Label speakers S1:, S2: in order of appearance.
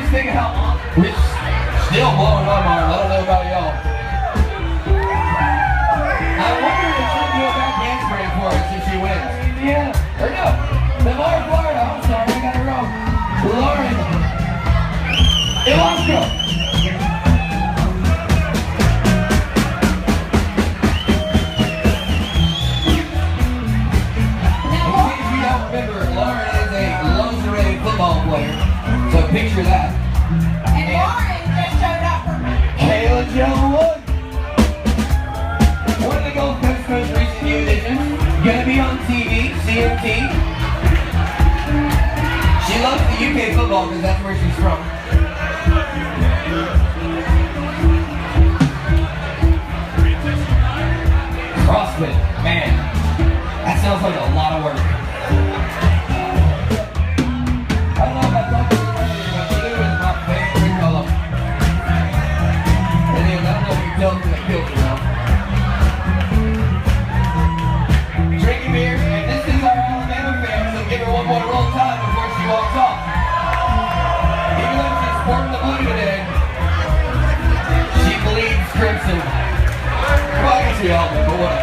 S1: just think how we're still blowing my mind. I don't know about y'all. I wonder if she'll do a back handspring for us if she wins. Yeah. Or no. The Miss Florida. I'm sorry, I got it wrong. Lauren. Ilosco. So picture that.
S2: And Lauren just showed up for
S1: Kayla Wood. One of the Gulf Coast most recent new additions. Gonna be on TV, CMT. She loves the UK football because that's where she's from. CrossFit, man. That sounds like a lot of work. I don't know if I talked to you earlier, but blue is my favorite color. It is. I don't know if you can tell because I killed it now. Drinking beer, and this is our Alabama fan, so give her one more roll time before she walks off. Even though she's sporting the blue today, she bleeds crimson. Well, I guess we all do, but whatever.